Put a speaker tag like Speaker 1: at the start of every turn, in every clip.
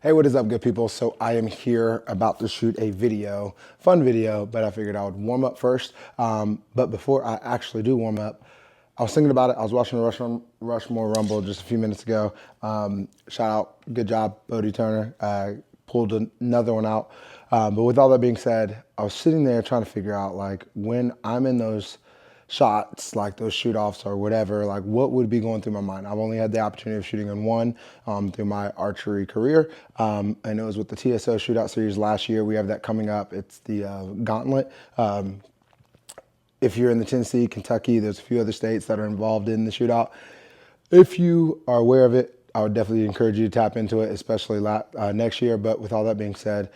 Speaker 1: Hey, what is up, good people? So I am here about to shoot a video, fun video, but I figured I would warm up first. But before I actually do warm up, I was thinking about it. I was watching the Rushmore Rumble just a few minutes ago. Shout out, good job, Bodie Turner. Pulled another one out. But with all that being said, I was sitting there trying to figure out, like, when I'm in those shots, like those shoot-offs or whatever, like what would be going through my mind. I've only had the opportunity of shooting in one through my archery career, and it was with the TSO Shootout Series last year. We have that coming up. It's the Gauntlet. If you're in the Tennessee, Kentucky, there's a few other states that are involved in the shootout. If you are aware of it, I would definitely encourage you to tap into it, especially next year. But with all that being said,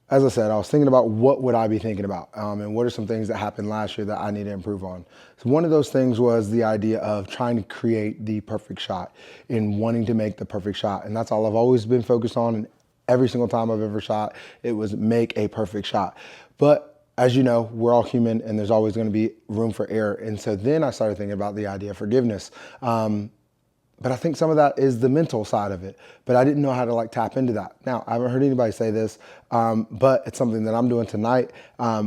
Speaker 1: as I said, I was thinking about what would I be thinking about, and what are some things that happened last year that I need to improve on. So one of those things was the idea of trying to create the perfect shot and wanting to make the perfect shot. And that's all I've always been focused on. And every single time I've ever shot, it was make a perfect shot. But as you know, we're all human and there's always going to be room for error. And so then I started thinking about the idea of forgiveness. But I think some of that is the mental side of it. But I didn't know how to like tap into that. Now, I haven't heard anybody say this, but it's something that I'm doing tonight,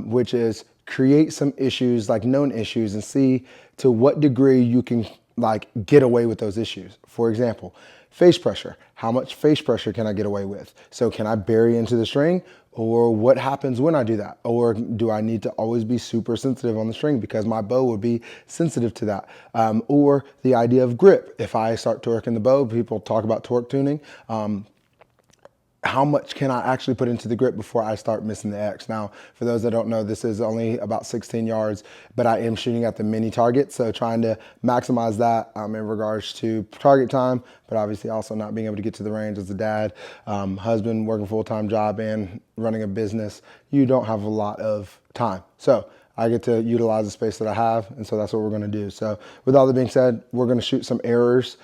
Speaker 1: which is create some issues, like known issues, and see to what degree you can like get away with those issues. For example, face pressure. How much face pressure can I get away with? So can I bury into the string? Or what happens when I do that? Or do I need to always be super sensitive on the string because my bow would be sensitive to that? Or the idea of grip. If I start torquing the bow, people talk about torque tuning. How much can I actually put into the grip before I start missing the X? Now, for those that don't know, this is only about 16 yards, but I am shooting at the mini target. So trying to maximize that in regards to target time, but obviously also not being able to get to the range as a dad, husband, working full-time job and running a business. You don't have a lot of time. So I get to utilize the space that I have. And so that's what we're going to do. So with all that being said, we're going to shoot some errors.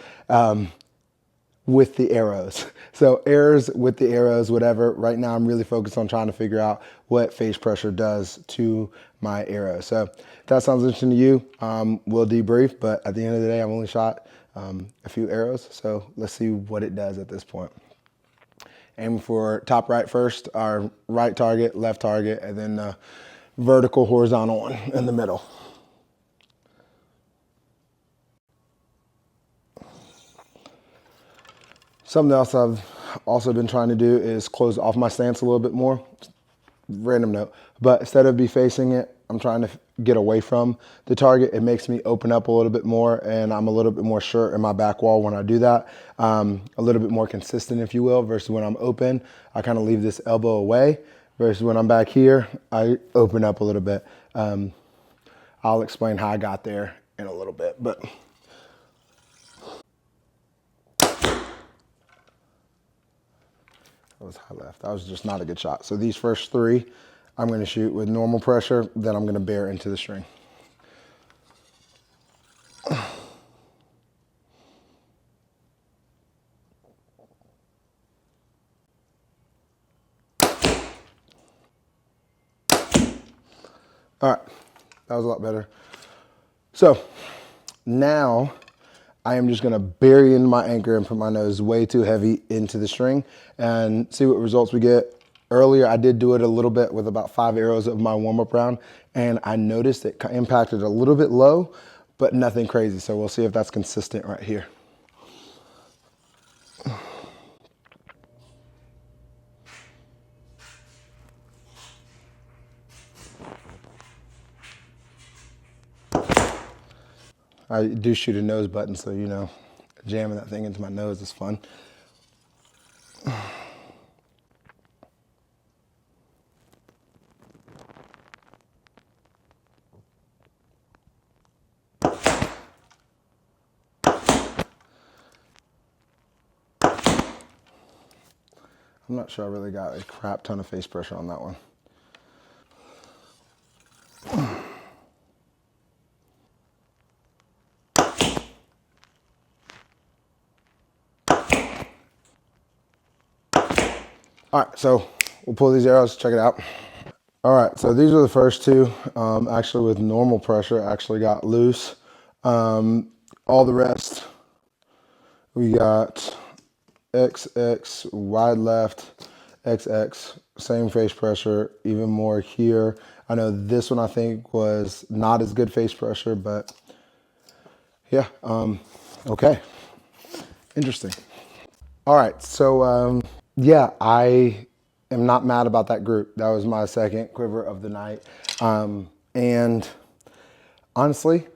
Speaker 1: With the arrows. So errors with the arrows, whatever. Right now I'm really focused on trying to figure out what face pressure does to my arrow. So if that sounds interesting to you, we'll debrief, but at the end of the day, I've only shot a few arrows. So let's see what it does at this point. Aim for top right first, our right target, left target, and then vertical, horizontal one in the middle. Something else I've also been trying to do is close off my stance a little bit more. Random note. But instead of be facing it, I'm trying to get away from the target. It makes me open up a little bit more, and I'm a little bit more sure in my back wall when I do that. A little bit more consistent, if you will, versus when I'm open, I kind of leave this elbow away, versus when I'm back here, I open up a little bit. I'll explain how I got there in a little bit, but that was high left. That was just not a good shot. So these first three, I'm going to shoot with normal pressure, then I'm going to bear into the string. All right, that was a lot better. So now I am just gonna bury into my anchor and put my nose way too heavy into the string and see what results we get. Earlier, I did do it a little bit with about 5 arrows of my warm-up round, and I noticed it impacted a little bit low, but nothing crazy. So we'll see if that's consistent right here. I do shoot a nose button, so you know, jamming that thing into my nose is fun. I'm not sure I really got a crap ton of face pressure on that one. All right, so we'll pull these arrows, check it out. All right, so these are the first two. Actually with normal pressure, actually got loose. All the rest, we got XX, wide left, XX, same face pressure, even more here. I know this one I think was not as good face pressure, but yeah, okay, interesting. All right, so yeah, I am not mad about that group. That was my second quiver of the night. And honestly,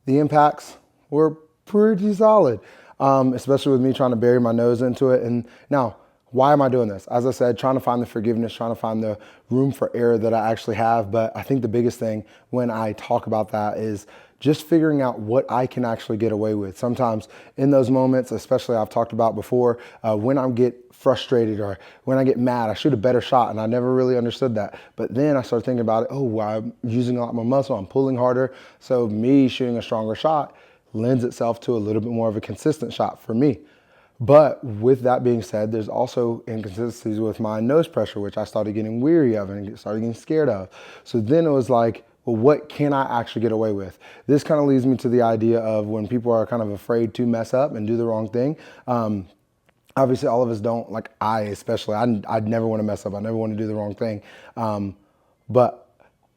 Speaker 1: the impacts were pretty solid, especially with me trying to bury my nose into it. And now, why am I doing this? As I said, trying to find the forgiveness, trying to find the room for error that I actually have. But I think the biggest thing when I talk about that is just figuring out what I can actually get away with. Sometimes in those moments, especially I've talked about before, when I get frustrated or when I get mad, I shoot a better shot, and I never really understood that. But then I started thinking about it, oh, well, I'm using a lot more muscle, I'm pulling harder. So me shooting a stronger shot lends itself to a little bit more of a consistent shot for me. But with that being said, there's also inconsistencies with my nose pressure, which I started getting weary of and started getting scared of. So then it was like, well, what can I actually get away with? This kind of leads me to the idea of when people are kind of afraid to mess up and do the wrong thing. Obviously, all of us don't, like I especially, I'd never want to mess up. I never want to do the wrong thing. But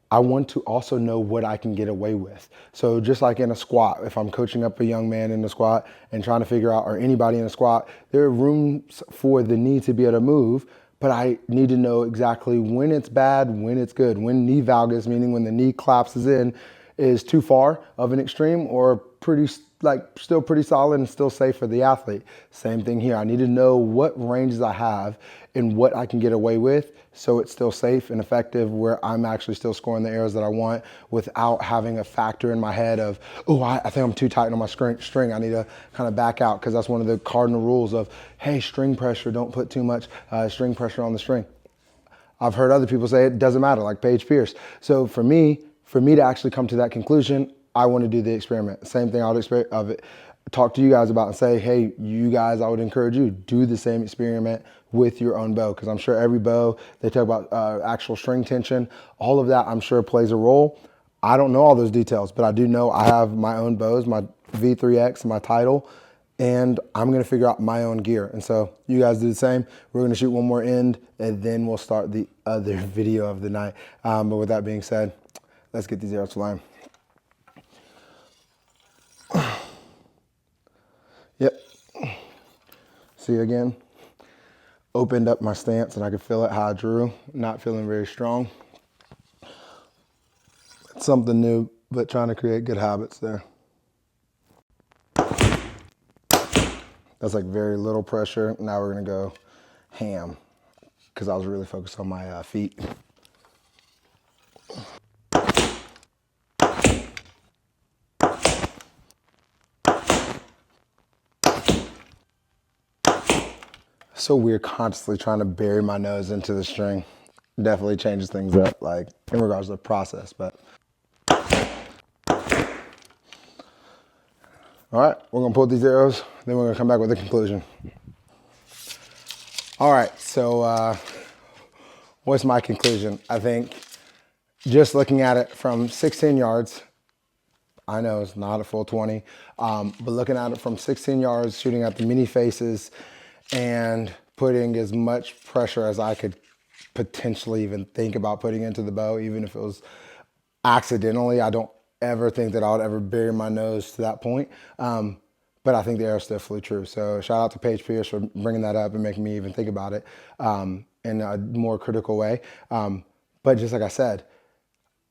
Speaker 1: I want to also know what I can get away with. So just like in a squat, if I'm coaching up a young man in a squat and trying to figure out, or anybody in a squat, there are rooms for the knee to be able to move, but I need to know exactly when it's bad, when it's good, when knee valgus, meaning when the knee collapses in, is too far of an extreme or pretty, like still pretty solid and still safe for the athlete. Same thing here. I need to know what ranges I have and what I can get away with so it's still safe and effective where I'm actually still scoring the arrows that I want without having a factor in my head of, oh, I think I'm too tight on my string. I need to kind of back out, because that's one of the cardinal rules of, hey, string pressure, don't put too much string pressure on the string. I've heard other people say it doesn't matter, like Paige Pierce. So for me to actually come to that conclusion, I want to do the experiment. Same thing I would talk to you guys about and say, hey, you guys, I would encourage you, do the same experiment with your own bow, because I'm sure every bow, they talk about actual string tension, all of that I'm sure plays a role. I don't know all those details, but I do know I have my own bows, my V3X, my Tidal, and I'm gonna figure out my own gear. And so you guys do the same. We're gonna shoot one more end, and then we'll start the other video of the night. But with that being said, let's get these arrows flying. Yep. See again? Opened up my stance and I could feel it how I drew. Not feeling very strong. It's something new, but trying to create good habits there. That's like very little pressure. Now we're gonna go ham, because I was really focused on my feet. So weird constantly trying to bury my nose into the string. Definitely changes things up, like in regards to the process, but. All right, we're gonna pull these arrows, then we're gonna come back with a conclusion. All right, so what's my conclusion? I think just looking at it from 16 yards, I know it's not a full 20, but looking at it from 16 yards, shooting at the mini faces and putting as much pressure as I could potentially even think about putting into the bow, even if it was accidentally. I don't ever think that I would ever bury my nose to that point. But I think the arrow still flew true. So shout out to Paige Pierce for bringing that up and making me even think about it in a more critical way. But just like I said,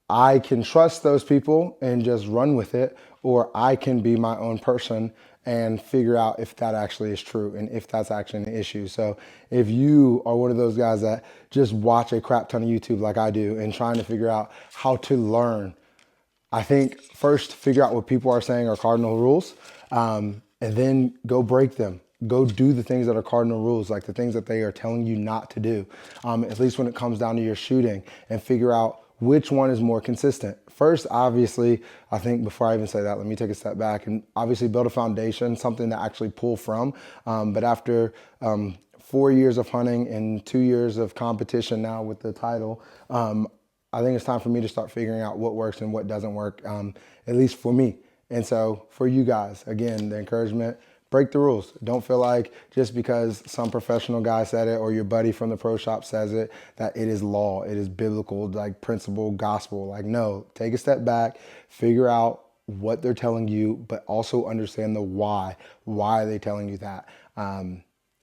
Speaker 1: I can trust those people and just run with it, or I can be my own person and figure out if that actually is true and if that's actually an issue. So if you are one of those guys that just watch a crap ton of YouTube like I do and trying to figure out how to learn, I think first figure out what people are saying are cardinal rules, and then go break them. Go do the things that are cardinal rules, like the things that they are telling you not to do, at least when it comes down to your shooting, and figure out which one is more consistent. First, obviously, I think before I even say that, let me take a step back and obviously build a foundation, something to actually pull from. But after 4 years of hunting and 2 years of competition now with the title, I think it's time for me to start figuring out what works and what doesn't work, at least for me. And so for you guys, again, the encouragement, break the rules. Don't feel like just because some professional guy said it or your buddy from the pro shop says it, that it is law, it is biblical, like principle, gospel. Like, no, take a step back, figure out what they're telling you, but also understand the why. Why are they telling you that?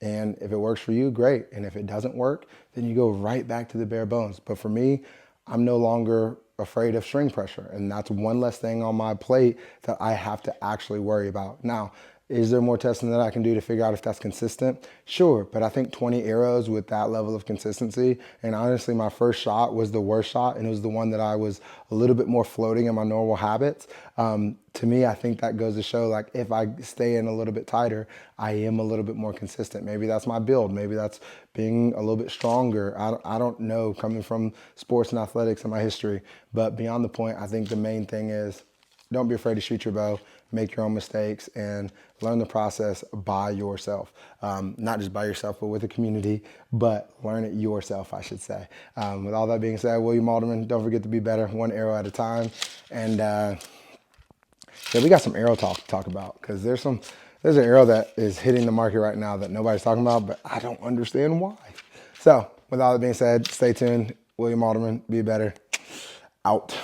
Speaker 1: And if it works for you, great. And if it doesn't work, then you go right back to the bare bones. But for me, I'm no longer afraid of string pressure. And that's one less thing on my plate that I have to actually worry about. Now, is there more testing that I can do to figure out if that's consistent? Sure, but I think 20 arrows with that level of consistency, and honestly, my first shot was the worst shot, and it was the one that I was a little bit more floating in my normal habits. To me, I think that goes to show, like, if I stay in a little bit tighter, I am a little bit more consistent. Maybe that's my build. Maybe that's being a little bit stronger. I don't know, coming from sports and athletics and my history. But beyond the point, I think the main thing is don't be afraid to shoot your bow, make your own mistakes, and learn the process by yourself. Not just by yourself, but with a community, but learn it yourself, I should say. With all that being said, William Alderman, don't forget to be better, one arrow at a time. And yeah, we got some arrow talk to talk about, because there's an arrow that is hitting the market right now that nobody's talking about, but I don't understand why. So with all that being said, stay tuned. William Alderman, be better. Out.